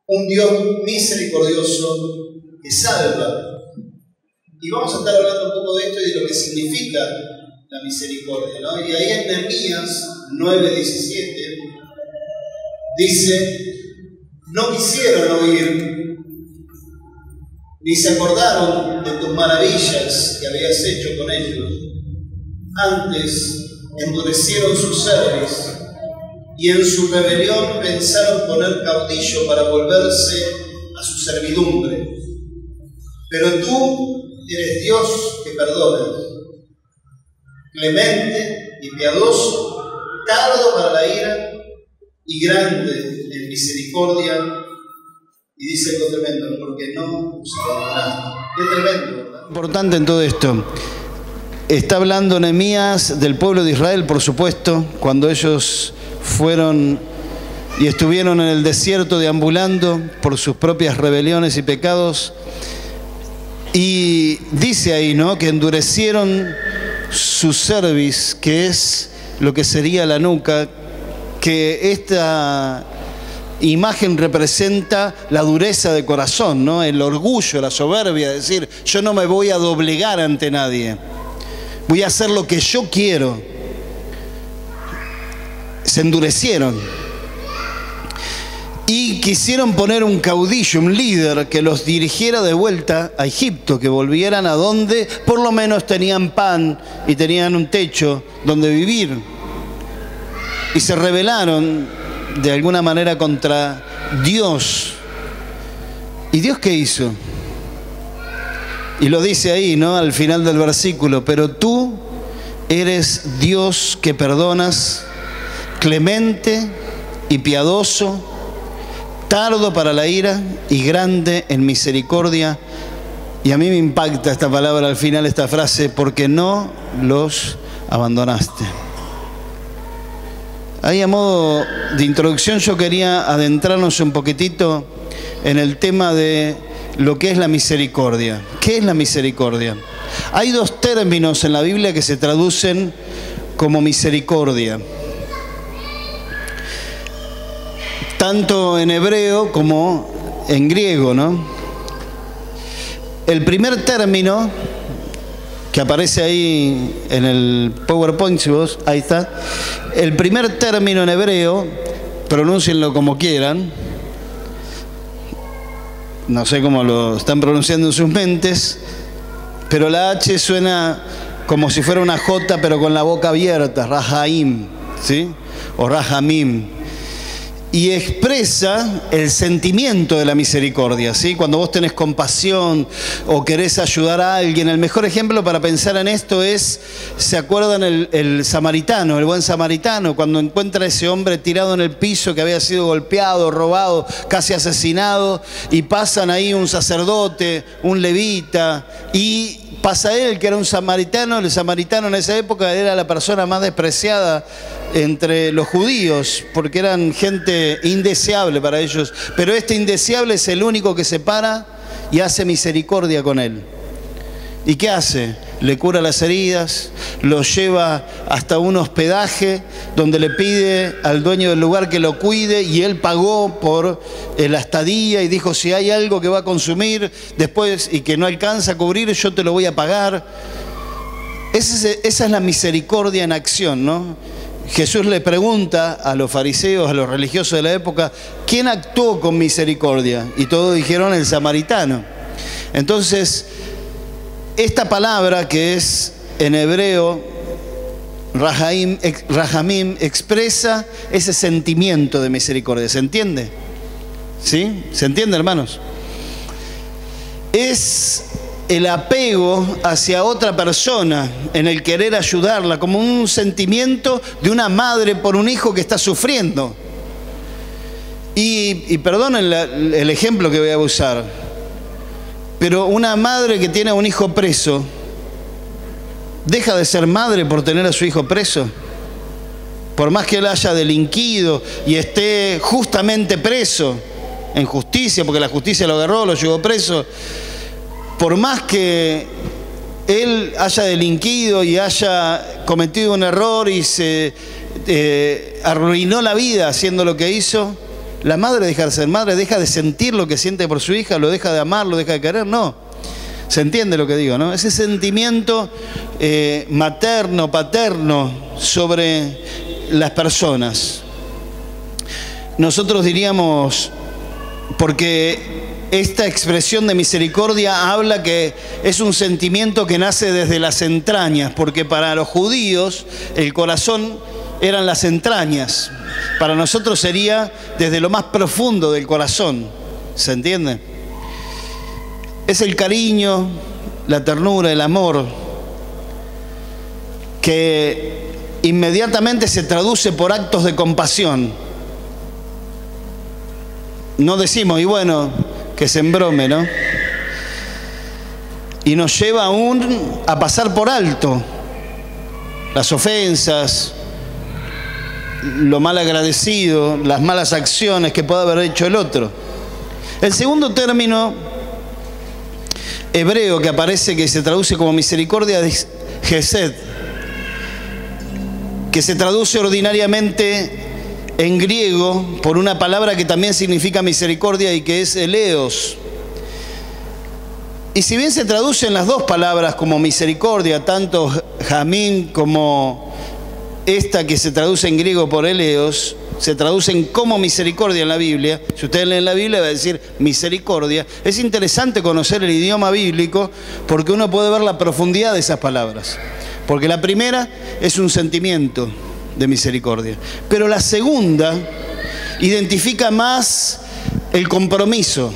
un Dios misericordioso que salva. Y vamos a estar hablando un poco de esto y de lo que significa la misericordia, ¿no? Y ahí en Nehemías 9:17 dice: no quisieron oír, ni se acordaron de tus maravillas que habías hecho con ellos. Antes endurecieron su cerviz y en su rebelión pensaron poner caudillo para volverse a su servidumbre. Pero tú eres Dios que perdonas, clemente y piadoso, tardo para la ira y grande en misericordia. Y dice algo tremendo: porque no os abandonaste. Qué tremendo, ¿verdad? Importante en todo esto. Está hablando Nehemías del pueblo de Israel, por supuesto, cuando ellos fueron y estuvieron en el desierto deambulando por sus propias rebeliones y pecados. Y dice ahí, ¿no?, que endurecieron su cerviz, que es lo que sería la nuca, que esta imagen representa la dureza de corazón, ¿no?, el orgullo, la soberbia, es decir, yo no me voy a doblegar ante nadie, voy a hacer lo que yo quiero. Se endurecieron y quisieron poner un caudillo, un líder que los dirigiera de vuelta a Egipto, que volvieran a donde por lo menos tenían pan y tenían un techo donde vivir. Y se rebelaron de alguna manera contra Dios. ¿Y Dios qué hizo? Y lo dice ahí, ¿no?, al final del versículo: pero tú eres Dios que perdonas, clemente y piadoso, tardo para la ira y grande en misericordia. Y a mí me impacta esta palabra al final, esta frase: porque no los abandonaste. Ahí, a modo de introducción, yo quería adentrarnos un poquitito en el tema de lo que es la misericordia. ¿Qué es la misericordia? Hay dos términos en la Biblia que se traducen como misericordia, tanto en hebreo como en griego, ¿no? El primer término que aparece ahí en el PowerPoint, si vos, ahí está. El primer término en hebreo, pronúncienlo como quieran, no sé cómo lo están pronunciando en sus mentes, pero la H suena como si fuera una J, pero con la boca abierta, Rahaim, ¿sí? O Rahamim. Y expresa el sentimiento de la misericordia, ¿sí? Cuando vos tenés compasión o querés ayudar a alguien, el mejor ejemplo para pensar en esto es, ¿se acuerdan el samaritano, el buen samaritano, cuando encuentra a ese hombre tirado en el piso que había sido golpeado, robado, casi asesinado, y pasan ahí un sacerdote, un levita, y pasa él, que era un samaritano? El samaritano en esa época era la persona más despreciada entre los judíos, porque eran gente indeseable para ellos, pero este indeseable es el único que se para y hace misericordia con él. ¿Y qué hace? Le cura las heridas, lo lleva hasta un hospedaje donde le pide al dueño del lugar que lo cuide, y él pagó por la estadía y dijo: si hay algo que va a consumir después y que no alcanza a cubrir, yo te lo voy a pagar. Esa es la misericordia en acción, ¿no? Jesús le pregunta a los fariseos, a los religiosos de la época: ¿quién actuó con misericordia? Y todos dijeron: el samaritano. Entonces, esta palabra, que es en hebreo Rahamim, expresa ese sentimiento de misericordia. ¿Se entiende? ¿Sí? ¿Se entiende, hermanos? Es el apego hacia otra persona, en el querer ayudarla, como un sentimiento de una madre por un hijo que está sufriendo. Y perdonen el ejemplo que voy a usar, pero una madre que tiene a un hijo preso, ¿deja de ser madre por tener a su hijo preso? Por más que él haya delinquido y esté justamente preso, en justicia, porque la justicia lo agarró, lo llevó preso, por más que él haya delinquido y haya cometido un error y se arruinó la vida haciendo lo que hizo, la madre deja de ser madre, deja de sentir lo que siente por su hija, lo deja de amar, lo deja de querer, no. ¿Se entiende lo que digo, no? Ese sentimiento materno, paterno sobre las personas. Nosotros diríamos, porque esta expresión de misericordia habla que es un sentimiento que nace desde las entrañas, porque para los judíos el corazón eran las entrañas. Para nosotros sería desde lo más profundo del corazón. ¿Se entiende? Es el cariño, la ternura, el amor, que inmediatamente se traduce por actos de compasión. No decimos, y bueno, que se embrome, ¿no? Y nos lleva aún a pasar por alto las ofensas, lo mal agradecido, las malas acciones que puede haber hecho el otro. El segundo término hebreo que aparece, que se traduce como misericordia, es Gesed, que se traduce ordinariamente en griego por una palabra que también significa misericordia y que es eleos. Y si bien se traducen las dos palabras como misericordia, tanto jamín como esta que se traduce en griego por eleos, se traducen como misericordia en la Biblia. Si ustedes leen la Biblia va a decir misericordia. Es interesante conocer el idioma bíblico porque uno puede ver la profundidad de esas palabras. Porque la primera es un sentimiento de misericordia, pero la segunda identifica más el compromiso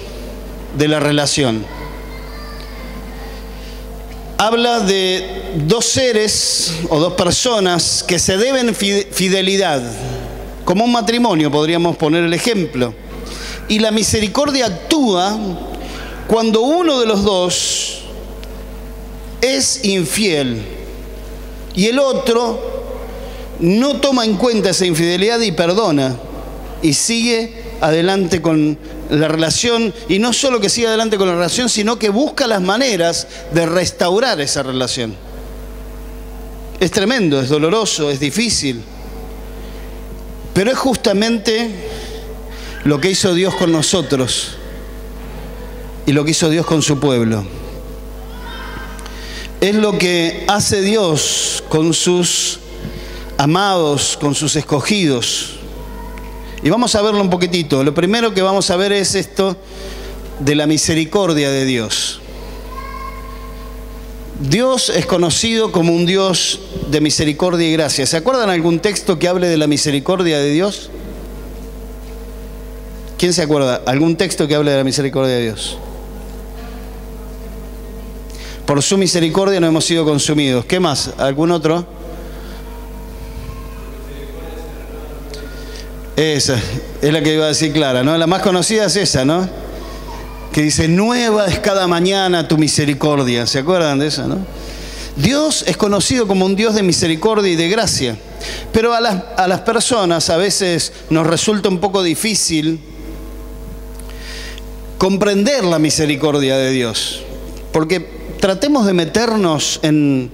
de la relación. Habla de dos seres o dos personas que se deben fidelidad, como un matrimonio podríamos poner el ejemplo. Y la misericordia actúa cuando uno de los dos es infiel y el otro no toma en cuenta esa infidelidad y perdona y sigue adelante con la relación, y no solo que sigue adelante con la relación, sino que busca las maneras de restaurar esa relación. Es tremendo, es doloroso, es difícil, pero es justamente lo que hizo Dios con nosotros y lo que hizo Dios con su pueblo. Es lo que hace Dios con sus amados, con sus escogidos. Y vamos a verlo un poquitito. Lo primero que vamos a ver es esto de la misericordia de Dios. Dios es conocido como un Dios de misericordia y gracia. ¿Se acuerdan algún texto que hable de la misericordia de Dios? ¿Quién se acuerda? ¿Algún texto que hable de la misericordia de Dios? Por su misericordia no hemos sido consumidos. ¿Qué más? ¿Algún otro? Esa es la que iba a decir Clara, ¿no? La más conocida es esa, ¿no? Que dice, nueva es cada mañana tu misericordia. ¿Se acuerdan de esa, no? Dios es conocido como un Dios de misericordia y de gracia. Pero a las personas a veces nos resulta un poco difícil comprender la misericordia de Dios. Porque tratemos de meternos en,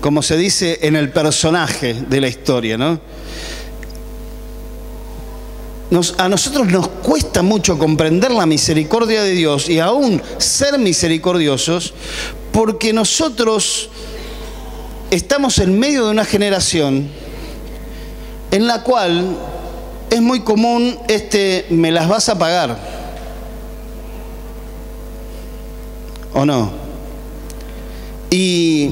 como se dice, en el personaje de la historia, ¿no? A nosotros nos cuesta mucho comprender la misericordia de Dios y aún ser misericordiosos, porque nosotros estamos en medio de una generación en la cual es muy común me las vas a pagar, ¿o no? Y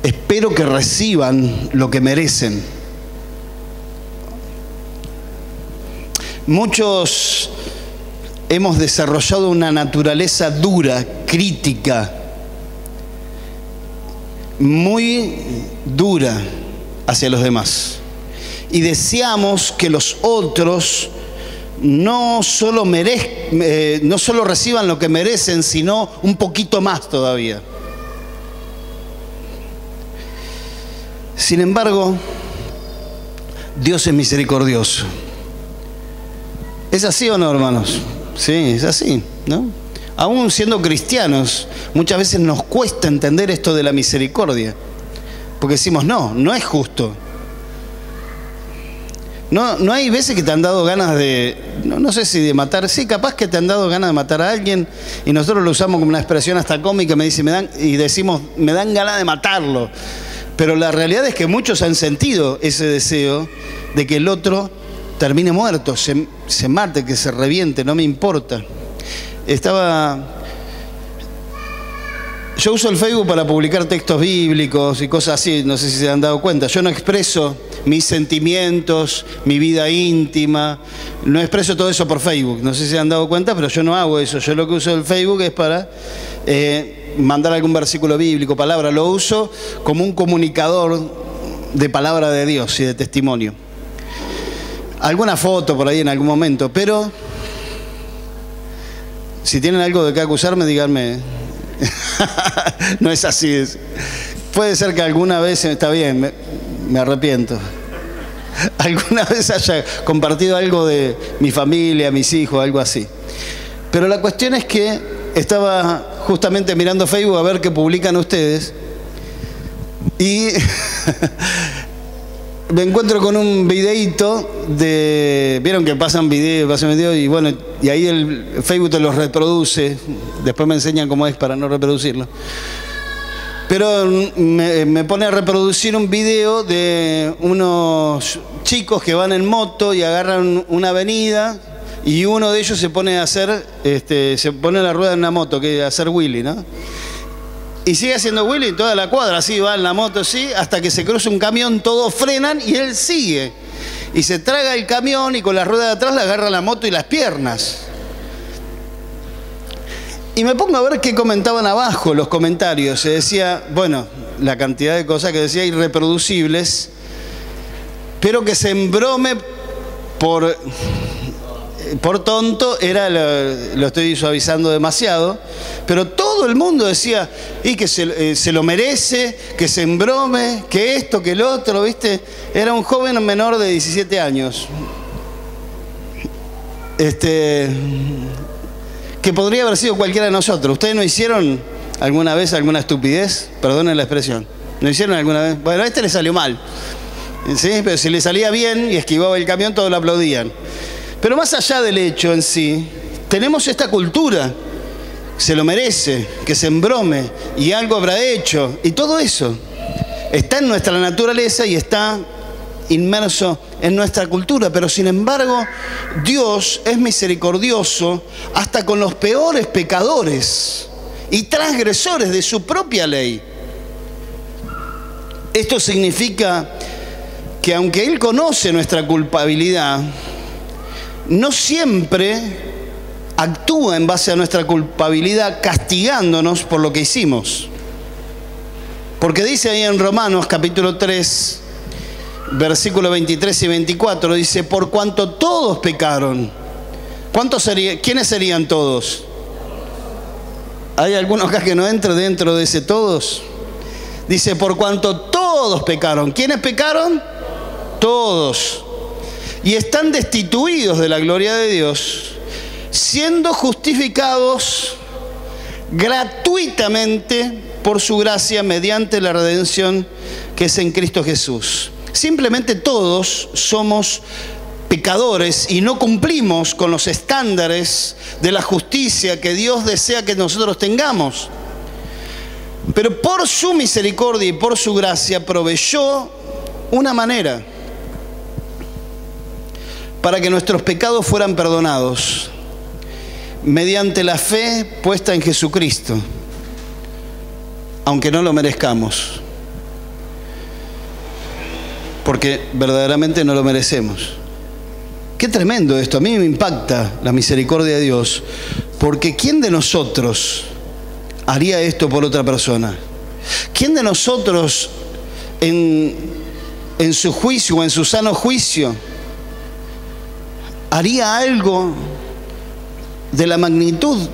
espero que reciban lo que merecen. Muchos hemos desarrollado una naturaleza dura, crítica, muy dura hacia los demás. Y deseamos que los otros no solo reciban lo que merecen, sino un poquito más todavía. Sin embargo, Dios es misericordioso. ¿Es así o no, hermanos? Sí, es así, ¿no? Aún siendo cristianos, muchas veces nos cuesta entender esto de la misericordia. Porque decimos, no es justo. No hay veces que te han dado ganas de, no sé si de matar, sí, capaz que te han dado ganas de matar a alguien y nosotros lo usamos como una expresión hasta cómica, decimos, me dan ganas de matarlo. Pero la realidad es que muchos han sentido ese deseo de que el otro termine muerto, se mate, que se reviente, no me importa. Yo uso el Facebook para publicar textos bíblicos y cosas así, no sé si se han dado cuenta. Yo no expreso mis sentimientos, mi vida íntima, no expreso todo eso por Facebook. No sé si se han dado cuenta, pero yo no hago eso. Yo lo que uso el Facebook es para mandar algún versículo bíblico, palabra. Lo uso como un comunicador de palabra de Dios y de testimonio. Alguna foto por ahí en algún momento, pero si tienen algo de qué acusarme, díganme. No es así. Puede ser que alguna vez, está bien, me arrepiento, alguna vez haya compartido algo de mi familia, mis hijos, algo así. Pero la cuestión es que estaba justamente mirando Facebook a ver qué publican ustedes y me encuentro con un videíto vieron que pasan videos y bueno, y ahí el Facebook te los reproduce, después me enseñan cómo es para no reproducirlo. Pero me pone a reproducir un video de unos chicos que van en moto y agarran una avenida y uno de ellos se pone a hacer, se pone la rueda en una moto, que es hacer wheelie, ¿no? Y sigue haciendo wheelie en toda la cuadra, así va en la moto, así, hasta que se cruza un camión, todos frenan y él sigue. Y se traga el camión y con la rueda de atrás le agarra la moto y las piernas. Y me pongo a ver qué comentaban abajo los comentarios. Se decía, bueno, la cantidad de cosas que decía irreproducibles, pero que se embrome por tonto, lo estoy suavizando demasiado, pero todo el mundo decía, y que se lo merece, que se embrome, que esto, que el otro, ¿viste? Era un joven menor de 17 años. Que podría haber sido cualquiera de nosotros. ¿Ustedes no hicieron alguna vez alguna estupidez? Perdonen la expresión. ¿No hicieron alguna vez? Bueno, a este le salió mal, ¿sí? Pero si le salía bien y esquivaba el camión, todos lo aplaudían. Pero más allá del hecho en sí, tenemos esta cultura. Se lo merece, que se embrome, y algo habrá hecho. Y todo eso está en nuestra naturaleza y está inmerso en nuestra cultura, pero sin embargo Dios es misericordioso hasta con los peores pecadores y transgresores de su propia ley. Esto significa que aunque Él conoce nuestra culpabilidad, no siempre actúa en base a nuestra culpabilidad castigándonos por lo que hicimos. Porque dice ahí en Romanos capítulo 3, versículos 23 y 24, dice, por cuanto todos pecaron. ¿Quiénes serían todos? ¿Hay alguno acá que no entre dentro de ese todos? Dice, por cuanto todos pecaron. ¿Quiénes pecaron? Todos. Y están destituidos de la gloria de Dios, siendo justificados gratuitamente por su gracia mediante la redención que es en Cristo Jesús. Simplemente todos somos pecadores y no cumplimos con los estándares de la justicia que Dios desea que nosotros tengamos. Pero por su misericordia y por su gracia proveyó una manera para que nuestros pecados fueran perdonados mediante la fe puesta en Jesucristo, aunque no lo merezcamos, porque verdaderamente no lo merecemos. Qué tremendo esto, a mí me impacta la misericordia de Dios, porque ¿quién de nosotros haría esto por otra persona? ¿Quién de nosotros en su juicio o en su sano juicio haría algo de la magnitud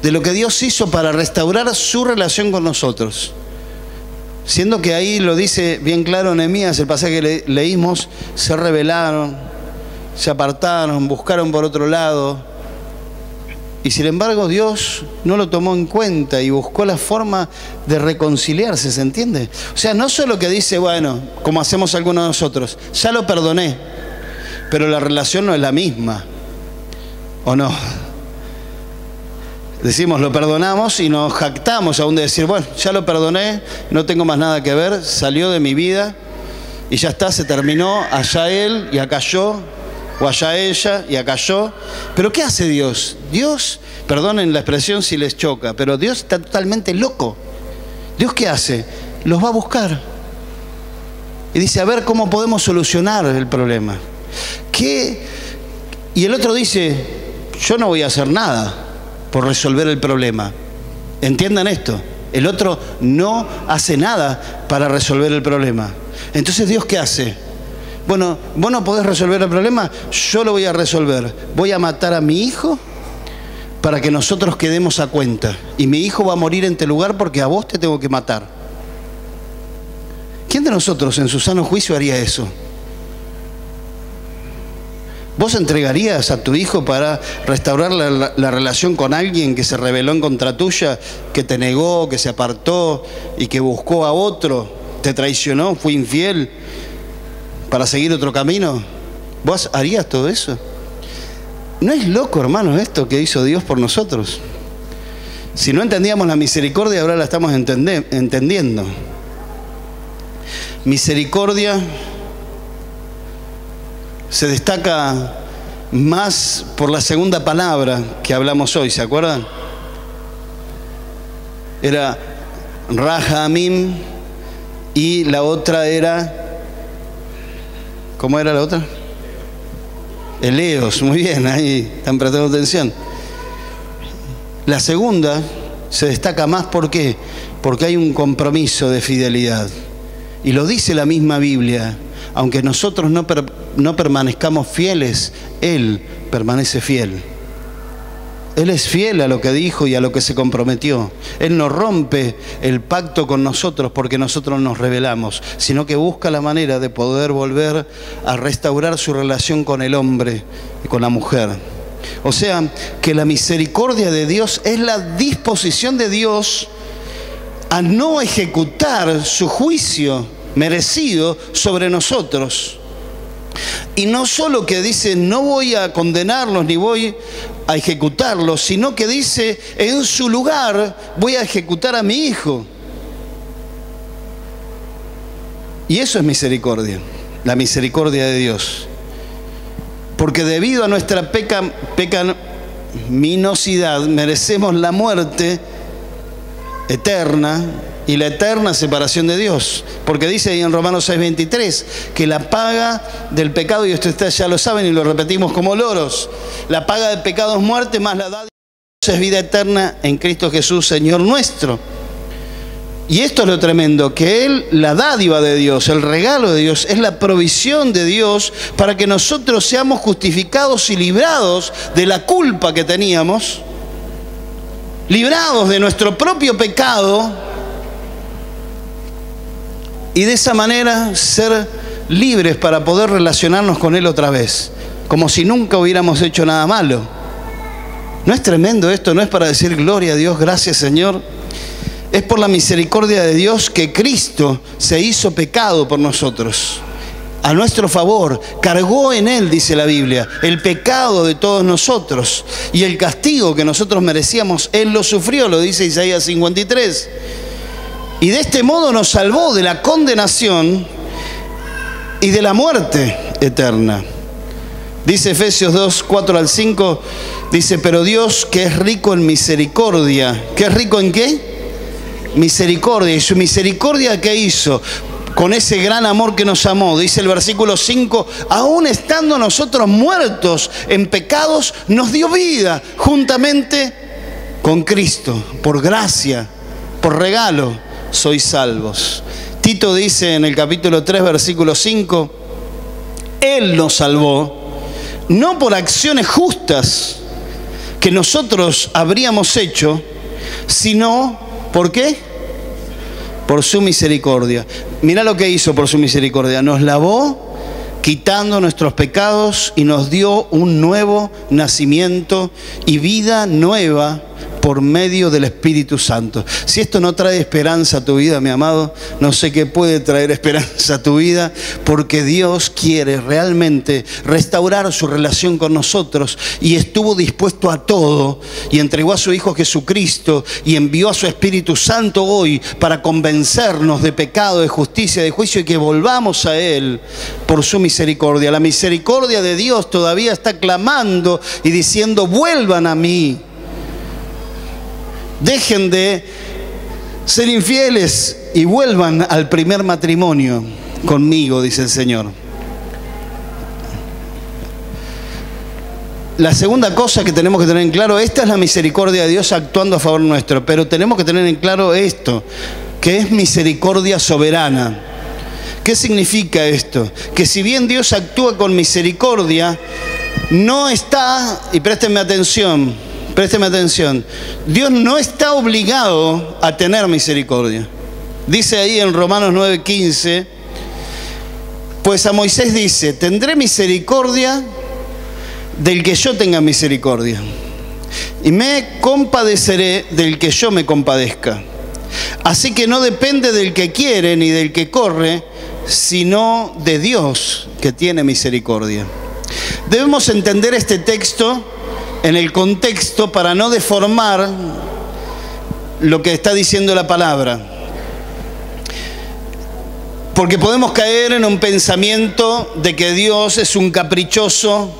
de lo que Dios hizo para restaurar su relación con nosotros? Siendo que ahí lo dice bien claro Nehemías, el pasaje que leímos, se rebelaron, se apartaron, buscaron por otro lado. Y sin embargo Dios no lo tomó en cuenta y buscó la forma de reconciliarse, ¿se entiende? O sea, no solo que dice, bueno, como hacemos algunos de nosotros, ya lo perdoné, pero la relación no es la misma, ¿o no? Decimos, lo perdonamos y nos jactamos aún de decir, bueno, ya lo perdoné, no tengo más nada que ver, salió de mi vida y ya está, se terminó, allá él y acá yo, o allá ella y acá yo. Pero ¿qué hace Dios? Dios, perdonen la expresión si les choca, pero Dios está totalmente loco. ¿Dios qué hace? Los va a buscar. Y dice, a ver cómo podemos solucionar el problema. ¿Qué? Y el otro dice, yo no voy a hacer nada por resolver el problema. Entiendan esto. El otro no hace nada para resolver el problema. Entonces, ¿Dios qué hace? Bueno, vos no podés resolver el problema, yo lo voy a resolver. Voy a matar a mi hijo para que nosotros quedemos a cuenta. Y mi hijo va a morir en este lugar porque a vos te tengo que matar. ¿Quién de nosotros en su sano juicio haría eso? ¿Vos entregarías a tu hijo para restaurar la relación con alguien que se rebeló en contra tuya, que te negó, que se apartó y que buscó a otro, te traicionó, fue infiel, para seguir otro camino? ¿Vos harías todo eso? ¿No es loco, hermano, esto que hizo Dios por nosotros? Si no entendíamos la misericordia, ahora la estamos entendiendo. Misericordia se destaca más por la segunda palabra que hablamos hoy, ¿se acuerdan? Era Rahamim y la otra era... ¿Cómo era la otra? Eleos, muy bien, ahí están prestando atención. La segunda se destaca más, ¿por qué? Porque hay un compromiso de fidelidad. Y lo dice la misma Biblia, aunque nosotros no permanezcamos fieles, Él permanece fiel. Él es fiel a lo que dijo y a lo que se comprometió. Él no rompe el pacto con nosotros porque nosotros nos rebelamos, sino que busca la manera de poder volver a restaurar su relación con el hombre y con la mujer. O sea, que la misericordia de Dios es la disposición de Dios a no ejecutar su juicio merecido sobre nosotros. Y no solo que dice, no voy a condenarlos ni voy a ejecutarlos, sino que dice, en su lugar voy a ejecutar a mi hijo. Y eso es misericordia, la misericordia de Dios. Porque debido a nuestra pecaminosidad merecemos la muerte eterna y la eterna separación de Dios. Porque dice ahí en Romanos 6:23 que la paga del pecado, y ustedes ya lo saben y lo repetimos como loros, la paga del pecado es muerte, más la dádiva de Dios es vida eterna en Cristo Jesús, Señor nuestro. Y esto es lo tremendo, que Él, la dádiva de Dios, el regalo de Dios, es la provisión de Dios para que nosotros seamos justificados y librados de la culpa que teníamos, librados de nuestro propio pecado, y de esa manera ser libres para poder relacionarnos con Él otra vez, como si nunca hubiéramos hecho nada malo. ¿No es tremendo esto? ¿No es para decir gloria a Dios, gracias Señor? Es por la misericordia de Dios que Cristo se hizo pecado por nosotros, a nuestro favor, cargó en Él, dice la Biblia, el pecado de todos nosotros, y el castigo que nosotros merecíamos, Él lo sufrió, lo dice Isaías 53. Y de este modo nos salvó de la condenación y de la muerte eterna. Dice Efesios 2, 4 al 5, dice, pero Dios que es rico en misericordia. ¿Qué es rico en qué? Misericordia. ¿Y su misericordia qué hizo? Con ese gran amor que nos amó, dice el versículo 5, aún estando nosotros muertos en pecados, nos dio vida juntamente con Cristo, por gracia, por regalo. Sois salvos. Tito dice en el capítulo 3, versículo 5, Él nos salvó, no por acciones justas que nosotros habríamos hecho, sino, ¿por qué? Por su misericordia. Mirá lo que hizo por su misericordia. Nos lavó quitando nuestros pecados y nos dio un nuevo nacimiento y vida nueva por medio del Espíritu Santo. Si esto no trae esperanza a tu vida, mi amado, no sé qué puede traer esperanza a tu vida, porque Dios quiere realmente restaurar su relación con nosotros y estuvo dispuesto a todo y entregó a su Hijo Jesucristo y envió a su Espíritu Santo hoy para convencernos de pecado, de justicia, de juicio y que volvamos a Él por su misericordia. La misericordia de Dios todavía está clamando y diciendo: vuelvan a mí. Dejen de ser infieles y vuelvan al primer matrimonio conmigo, dice el Señor. La segunda cosa que tenemos que tener en claro, esta es la misericordia de Dios actuando a favor nuestro, pero tenemos que tener en claro esto, que es misericordia soberana. ¿Qué significa esto? Que si bien Dios actúa con misericordia, no está, y présteme atención, Dios no está obligado a tener misericordia. Dice ahí en Romanos 9:15, pues a Moisés dice: tendré misericordia del que yo tenga misericordia, y me compadeceré del que yo me compadezca. Así que no depende del que quiere ni del que corre, sino de Dios que tiene misericordia. Debemos entender este texto en el contexto para no deformar lo que está diciendo la palabra. Porque podemos caer en un pensamiento de que Dios es un caprichoso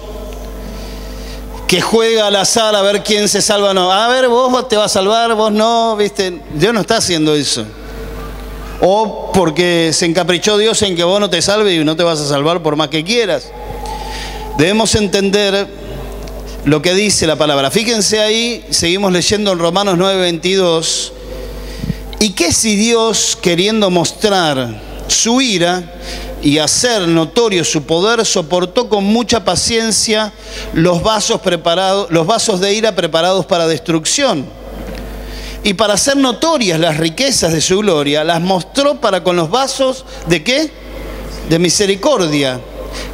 que juega al azar a ver quién se salva o no. A ver, vos te vas a salvar, vos no, ¿viste? Dios no está haciendo eso. O porque se encaprichó Dios en que vos no te salves y no te vas a salvar por más que quieras. Debemos entender lo que dice la palabra. Fíjense ahí, seguimos leyendo en Romanos 9:22. ¿Y qué si Dios, queriendo mostrar su ira y hacer notorio su poder, soportó con mucha paciencia los vasos de ira preparados para destrucción? Y para hacer notorias las riquezas de su gloria, las mostró para con los vasos ¿de qué? De misericordia,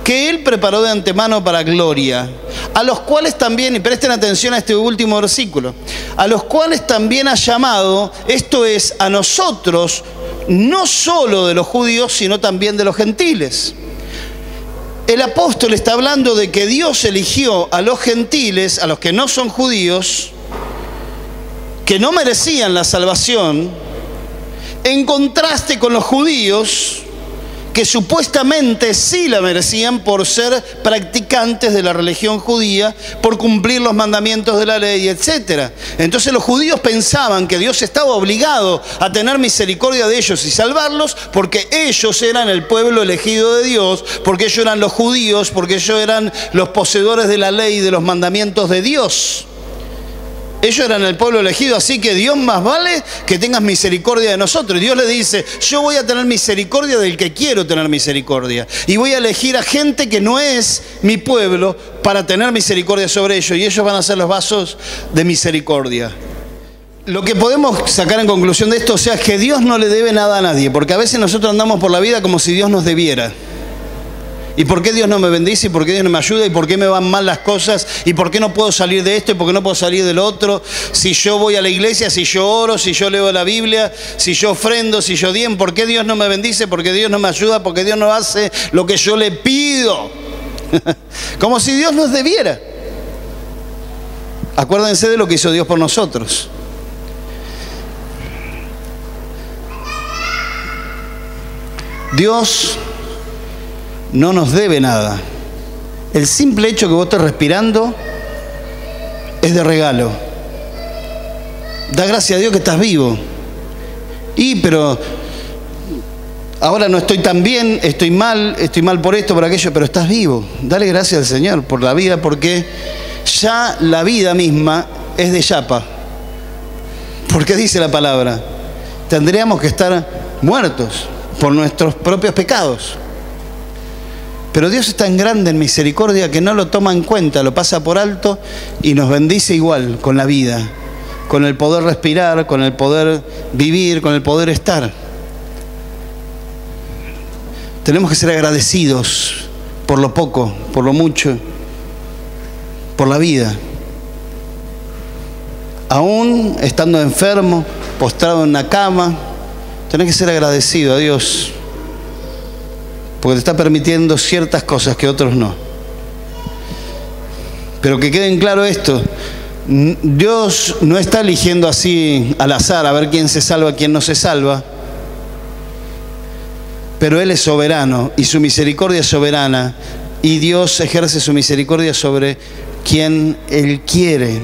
que Él preparó de antemano para gloria, a los cuales también, y presten atención a este último versículo, a los cuales también ha llamado, esto es, a nosotros, no solo de los judíos, sino también de los gentiles. El apóstol está hablando de que Dios eligió a los gentiles, a los que no son judíos, que no merecían la salvación, en contraste con los judíos, que supuestamente sí la merecían por ser practicantes de la religión judía, por cumplir los mandamientos de la ley, etc. Entonces los judíos pensaban que Dios estaba obligado a tener misericordia de ellos y salvarlos porque ellos eran el pueblo elegido de Dios, porque ellos eran los judíos, porque ellos eran los poseedores de la ley y de los mandamientos de Dios. Ellos eran el pueblo elegido, así que Dios más vale que tengas misericordia de nosotros. Y Dios le dice: yo voy a tener misericordia del que quiero tener misericordia. Y voy a elegir a gente que no es mi pueblo para tener misericordia sobre ellos. Y ellos van a ser los vasos de misericordia. Lo que podemos sacar en conclusión de esto, o sea, es que Dios no le debe nada a nadie. Porque a veces nosotros andamos por la vida como si Dios nos debiera. ¿Y por qué Dios no me bendice? ¿Y por qué Dios no me ayuda? ¿Y por qué me van mal las cosas? ¿Y por qué no puedo salir de esto? ¿Y por qué no puedo salir del otro? Si yo voy a la iglesia, si yo oro, si yo leo la Biblia, si yo ofrendo, si yo diezmo, ¿por qué Dios no me bendice? ¿Por qué Dios no me ayuda? ¿Por qué Dios no hace lo que yo le pido? Como si Dios nos debiera. Acuérdense de lo que hizo Dios por nosotros. Dios no nos debe nada. El simple hecho que vos estés respirando es de regalo. Da gracias a Dios que estás vivo. Pero ahora no estoy tan bien, estoy mal por esto, por aquello, pero estás vivo. Dale gracias al Señor por la vida, porque ya la vida misma es de yapa. Porque dice la palabra, tendríamos que estar muertos por nuestros propios pecados. Pero Dios es tan grande en misericordia que no lo toma en cuenta, lo pasa por alto y nos bendice igual con la vida, con el poder respirar, con el poder vivir, con el poder estar. Tenemos que ser agradecidos por lo poco, por lo mucho, por la vida. Aún estando enfermo, postrado en una cama, tenés que ser agradecido a Dios, porque te está permitiendo ciertas cosas que otros no. Pero que queden claro esto: Dios no está eligiendo así al azar a ver quién se salva, quién no se salva, pero Él es soberano y su misericordia es soberana, y Dios ejerce su misericordia sobre quien Él quiere.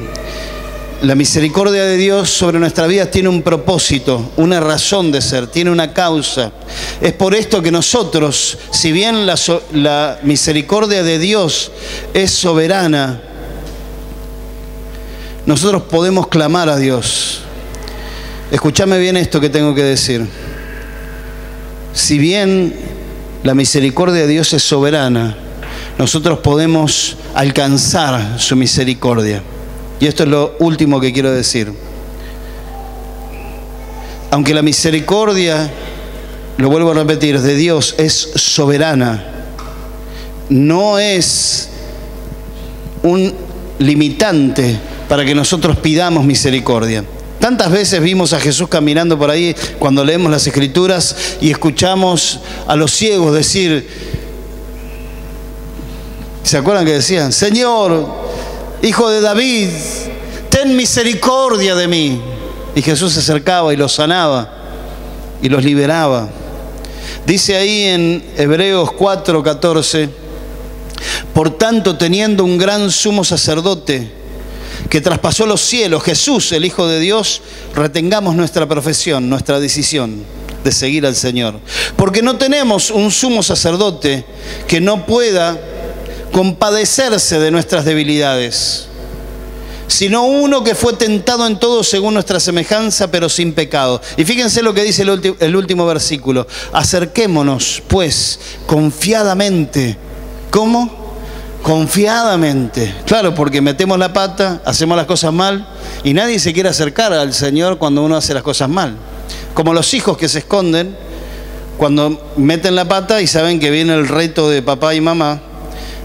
La misericordia de Dios sobre nuestra vida tiene un propósito, una razón de ser, tiene una causa. Es por esto que nosotros, si bien la misericordia de Dios es soberana, nosotros podemos clamar a Dios. Escúchame bien esto que tengo que decir. Si bien la misericordia de Dios es soberana, nosotros podemos alcanzar su misericordia. Y esto es lo último que quiero decir. Aunque la misericordia, lo vuelvo a repetir, de Dios es soberana, no es un limitante para que nosotros pidamos misericordia. Tantas veces vimos a Jesús caminando por ahí cuando leemos las Escrituras y escuchamos a los ciegos decir, ¿se acuerdan que decían? Señor, Hijo de David, ten misericordia de mí. Y Jesús se acercaba y los sanaba y los liberaba. Dice ahí en Hebreos 4:14, por tanto, teniendo un gran sumo sacerdote que traspasó los cielos, Jesús, el Hijo de Dios, retengamos nuestra profesión, nuestra decisión de seguir al Señor. Porque no tenemos un sumo sacerdote que no pueda compadecerse de nuestras debilidades, sino uno que fue tentado en todo según nuestra semejanza, pero sin pecado. Y fíjense lo que dice el último versículo: acerquémonos, pues, confiadamente. ¿Cómo? Confiadamente. Claro, porque metemos la pata, hacemos las cosas mal, y nadie se quiere acercar al Señor cuando uno hace las cosas mal. Como los hijos que se esconden cuando meten la pata y saben que viene el reto de papá y mamá.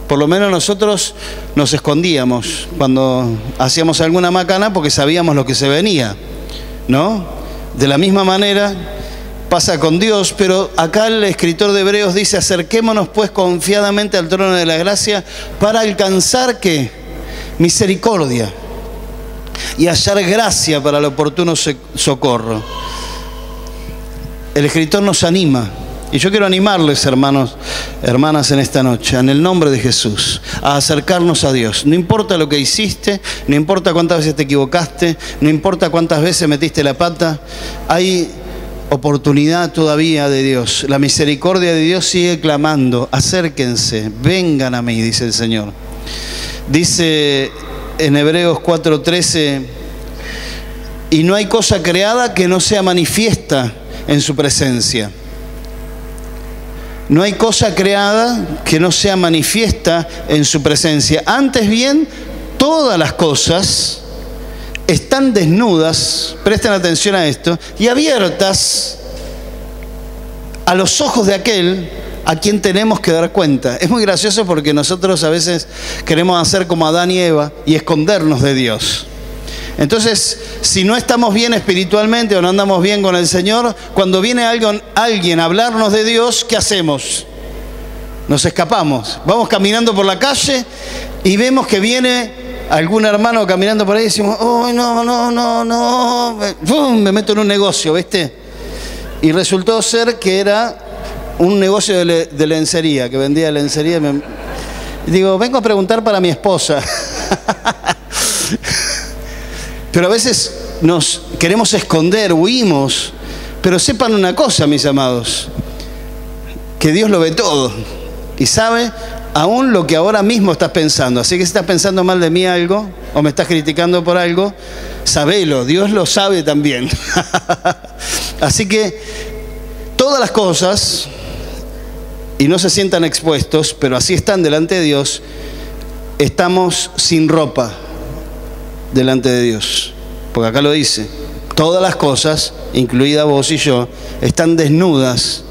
Por lo menos nosotros nos escondíamos cuando hacíamos alguna macana porque sabíamos lo que se venía, ¿no? De la misma manera pasa con Dios, pero acá el escritor de Hebreos dice: acerquémonos pues confiadamente al trono de la gracia para alcanzar, ¿qué? Misericordia y hallar gracia para el oportuno socorro. El escritor nos anima. Y yo quiero animarles, hermanos, hermanas, en esta noche, en el nombre de Jesús, a acercarnos a Dios. No importa lo que hiciste, no importa cuántas veces te equivocaste, no importa cuántas veces metiste la pata, hay oportunidad todavía de Dios. La misericordia de Dios sigue clamando: acérquense, vengan a mí, dice el Señor. Dice en Hebreos 4:13, y no hay cosa creada que no sea manifiesta en su presencia. No hay cosa creada que no sea manifiesta en su presencia. Antes bien, todas las cosas están desnudas, presten atención a esto, y abiertas a los ojos de aquel a quien tenemos que dar cuenta. Es muy gracioso porque nosotros a veces queremos hacer como Adán y Eva y escondernos de Dios. Entonces, si no estamos bien espiritualmente o no andamos bien con el Señor, cuando viene alguien a hablarnos de Dios, ¿qué hacemos? Nos escapamos. Vamos caminando por la calle y vemos que viene algún hermano caminando por ahí y decimos: oh, no, ¡pum! Me meto en un negocio, ¿viste? Y resultó ser que era un negocio de lencería, que vendía lencería. Digo, vengo a preguntar para mi esposa. Pero a veces nos queremos esconder, huimos. Pero sepan una cosa, mis amados, que Dios lo ve todo y sabe aún lo que ahora mismo estás pensando. Así que si estás pensando mal de mí algo o me estás criticando por algo, sabelo, Dios lo sabe también. Así que todas las cosas, y no se sientan expuestos, pero así están delante de Dios, estamos sin ropa delante de Dios, porque acá lo dice: todas las cosas, incluida vos y yo, están desnudas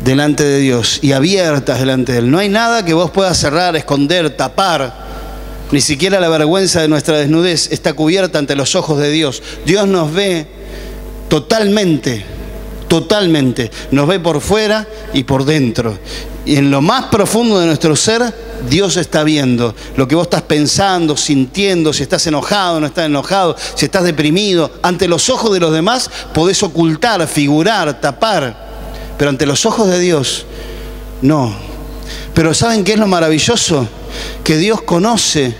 delante de Dios y abiertas delante de Él. No hay nada que vos puedas cerrar, esconder, tapar. Ni siquiera la vergüenza de nuestra desnudez está cubierta ante los ojos de Dios. Dios nos ve totalmente, totalmente. Nos ve por fuera y por dentro. Y en lo más profundo de nuestro ser, Dios está viendo lo que vos estás pensando, sintiendo, si estás enojado, no estás enojado, si estás deprimido. Ante los ojos de los demás podés ocultar, figurar, tapar. Pero ante los ojos de Dios, no. Pero ¿saben qué es lo maravilloso? Que Dios conoce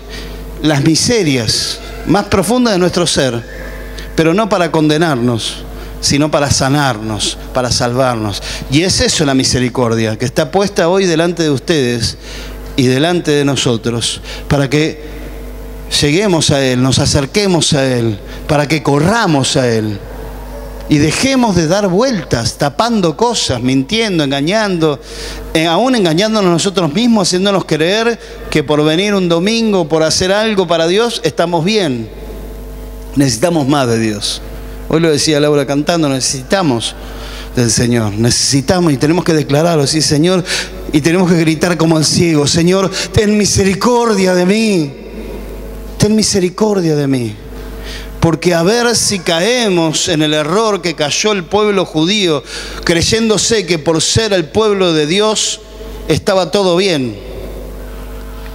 las miserias más profundas de nuestro ser, pero no para condenarnos, sino para sanarnos, para salvarnos. Y es eso la misericordia, que está puesta hoy delante de ustedes y delante de nosotros, para que lleguemos a Él, nos acerquemos a Él, para que corramos a Él. Y dejemos de dar vueltas, tapando cosas, mintiendo, engañando, aún engañándonos nosotros mismos, haciéndonos creer que por venir un domingo, por hacer algo para Dios, estamos bien. Necesitamos más de Dios. Hoy lo decía Laura cantando, necesitamos del Señor, necesitamos y tenemos que declararlo así, Señor, y tenemos que gritar como el ciego, Señor, ten misericordia de mí, ten misericordia de mí. Porque a ver si caemos en el error que cayó el pueblo judío, creyéndose que por ser el pueblo de Dios estaba todo bien.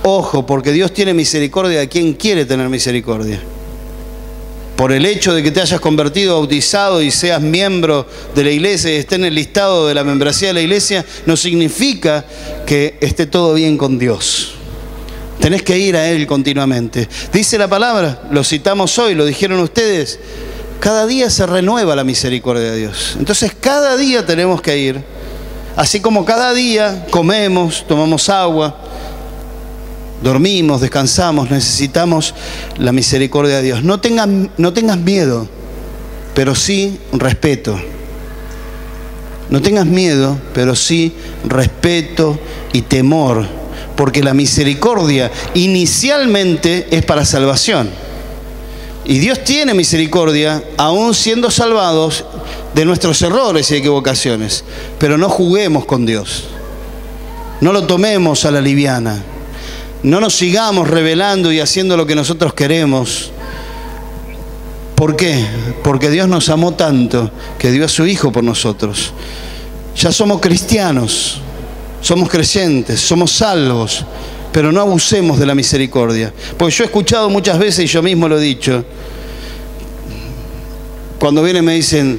Ojo, porque Dios tiene misericordia de quien quiere tener misericordia. Por el hecho de que te hayas convertido, bautizado y seas miembro de la iglesia y esté en el listado de la membresía de la iglesia, no significa que esté todo bien con Dios. Tenés que ir a Él continuamente. Dice la palabra, lo citamos hoy, lo dijeron ustedes, cada día se renueva la misericordia de Dios. Entonces cada día tenemos que ir, así como cada día comemos, tomamos agua, dormimos, descansamos, necesitamos la misericordia de Dios. No tengas miedo, pero sí respeto. No tengas miedo, pero sí respeto y temor. Porque la misericordia inicialmente es para salvación. Y Dios tiene misericordia aún siendo salvados de nuestros errores y equivocaciones. Pero no juguemos con Dios. No lo tomemos a la liviana. No nos sigamos rebelando y haciendo lo que nosotros queremos. ¿Por qué? Porque Dios nos amó tanto que dio a su Hijo por nosotros. Ya somos cristianos. Somos creyentes, somos salvos, pero no abusemos de la misericordia. Porque yo he escuchado muchas veces, y yo mismo lo he dicho, cuando vienen me dicen,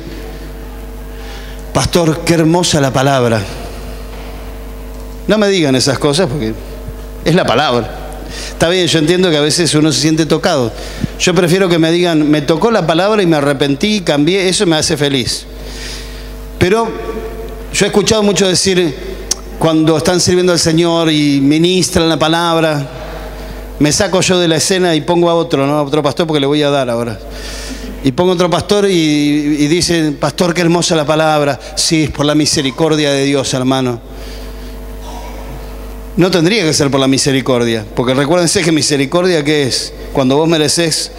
pastor, qué hermosa la palabra. No me digan esas cosas porque es la palabra. Está bien, yo entiendo que a veces uno se siente tocado. Yo prefiero que me digan, me tocó la palabra y me arrepentí, cambié, eso me hace feliz. Pero yo he escuchado mucho decir, cuando están sirviendo al Señor y ministran la palabra, me saco yo de la escena y pongo a otro, ¿no? A otro pastor porque le voy a dar ahora. Y pongo otro pastor y dicen, pastor, qué hermosa la palabra. Sí, es por la misericordia de Dios, hermano. No tendría que ser por la misericordia, porque recuérdense que misericordia, ¿qué es? Cuando vos mereces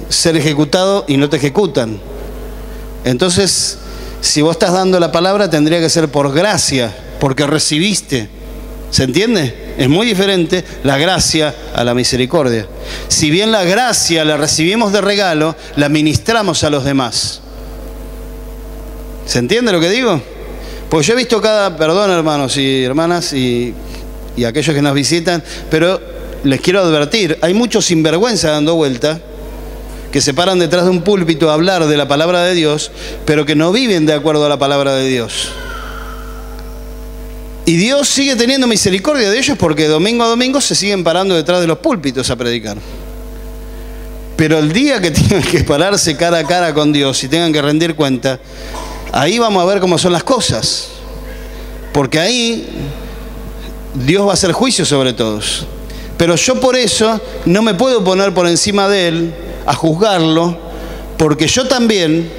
ser ejecutado y no te ejecutan. Entonces, si vos estás dando la palabra, tendría que ser por gracia, porque recibiste. ¿Se entiende? Es muy diferente la gracia a la misericordia. Si bien la gracia la recibimos de regalo, la ministramos a los demás. ¿Se entiende lo que digo? Pues yo he visto perdón hermanos y hermanas y aquellos que nos visitan, pero les quiero advertir, hay muchos sinvergüenza dando vuelta, que se paran detrás de un púlpito a hablar de la palabra de Dios, pero que no viven de acuerdo a la palabra de Dios. Y Dios sigue teniendo misericordia de ellos porque domingo a domingo se siguen parando detrás de los púlpitos a predicar. Pero el día que tengan que pararse cara a cara con Dios y tengan que rendir cuenta, ahí vamos a ver cómo son las cosas. Porque ahí Dios va a hacer juicio sobre todos. Pero yo por eso no me puedo poner por encima de Él a juzgarlo, porque yo también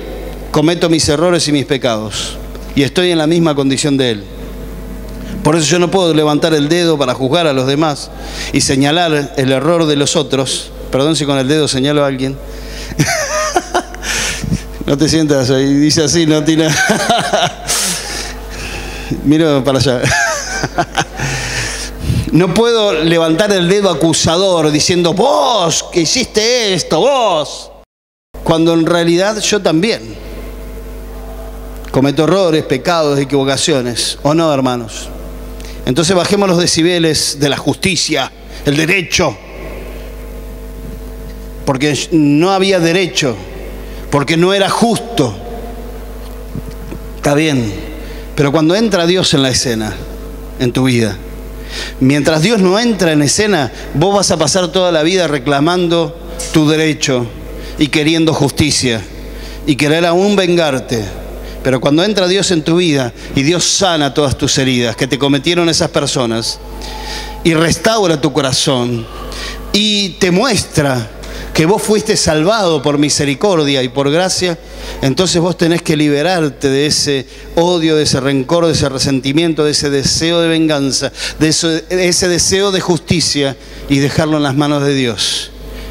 cometo mis errores y mis pecados. Y estoy en la misma condición de Él. Por eso yo no puedo levantar el dedo para juzgar a los demás y señalar el error de los otros. Perdón si con el dedo señalo a alguien. No te sientas ahí, dice así, no tiene. Miro para allá. No puedo levantar el dedo acusador diciendo, vos que hiciste esto, vos. Cuando en realidad yo también cometo errores, pecados, equivocaciones. ¿O no, hermanos? Entonces bajemos los decibeles de la justicia, el derecho. Porque no había derecho, porque no era justo. Está bien, pero cuando entra Dios en la escena, en tu vida, mientras Dios no entra en escena, vos vas a pasar toda la vida reclamando tu derecho y queriendo justicia y querer aún vengarte. Pero cuando entra Dios en tu vida y Dios sana todas tus heridas que te cometieron esas personas y restaura tu corazón y te muestra que vos fuiste salvado por misericordia y por gracia, entonces vos tenés que liberarte de ese odio, de ese rencor, de ese resentimiento, de ese deseo de venganza, de ese deseo de justicia y dejarlo en las manos de Dios.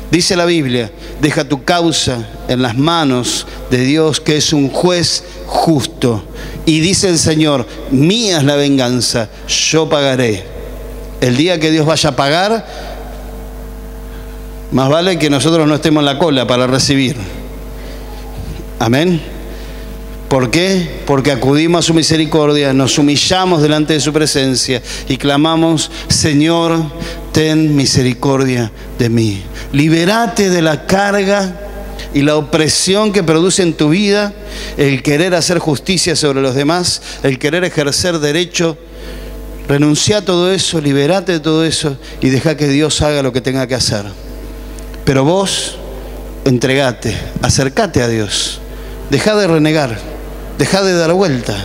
Dice la Biblia, deja tu causa en las manos de Dios, que es un juez justo. Y dice el Señor, mía es la venganza, yo pagaré. El día que Dios vaya a pagar, más vale que nosotros no estemos en la cola para recibir. Amén. ¿Por qué? Porque acudimos a su misericordia, nos humillamos delante de su presencia y clamamos, Señor, ten misericordia de mí. Libérate de la carga y la opresión que produce en tu vida el querer hacer justicia sobre los demás, el querer ejercer derecho. Renuncia a todo eso, liberate de todo eso y deja que Dios haga lo que tenga que hacer. Pero vos, entregate, acercate a Dios. Deja de renegar, deja de dar vuelta,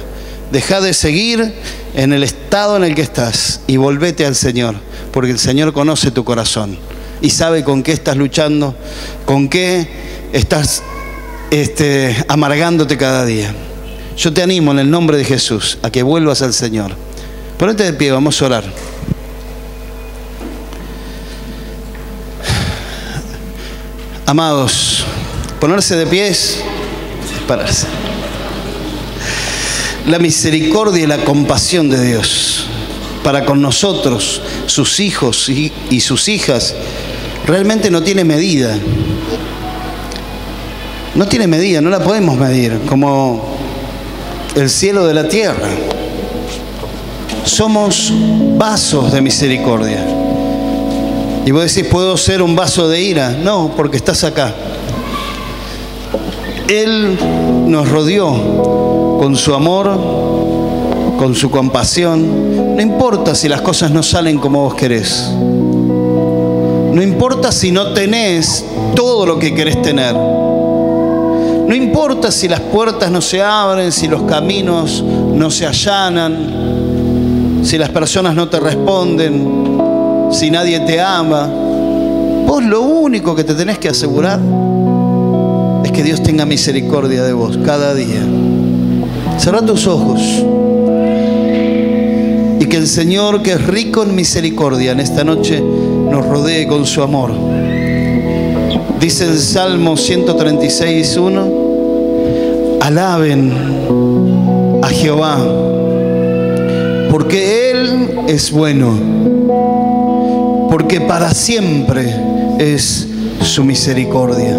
deja de seguir en el estado en el que estás y volvete al Señor, porque el Señor conoce tu corazón y sabe con qué estás luchando, con qué estás amargándote cada día. Yo te animo en el nombre de Jesús a que vuelvas al Señor. Ponete de pie, vamos a orar. Amados, ponerse de pies, pararse. La misericordia y la compasión de Dios para con nosotros, sus hijos y sus hijas, realmente no tiene medida. No tiene medida, no la podemos medir, como el cielo de la tierra. Somos vasos de misericordia. Y vos decís, ¿puedo ser un vaso de ira? No, porque estás acá. Él nos rodeó con su amor, con su compasión. No importa si las cosas no salen como vos querés. No importa si no tenés todo lo que querés tener. No importa si las puertas no se abren, si los caminos no se allanan, si las personas no te responden, si nadie te ama. Vos lo único que te tenés que asegurar es que Dios tenga misericordia de vos cada día. Cerrá tus ojos y que el Señor, que es rico en misericordia, en esta noche nos rodee con su amor. Dice el Salmo 136:1, alaben a Jehová, porque Él es bueno, porque para siempre es su misericordia.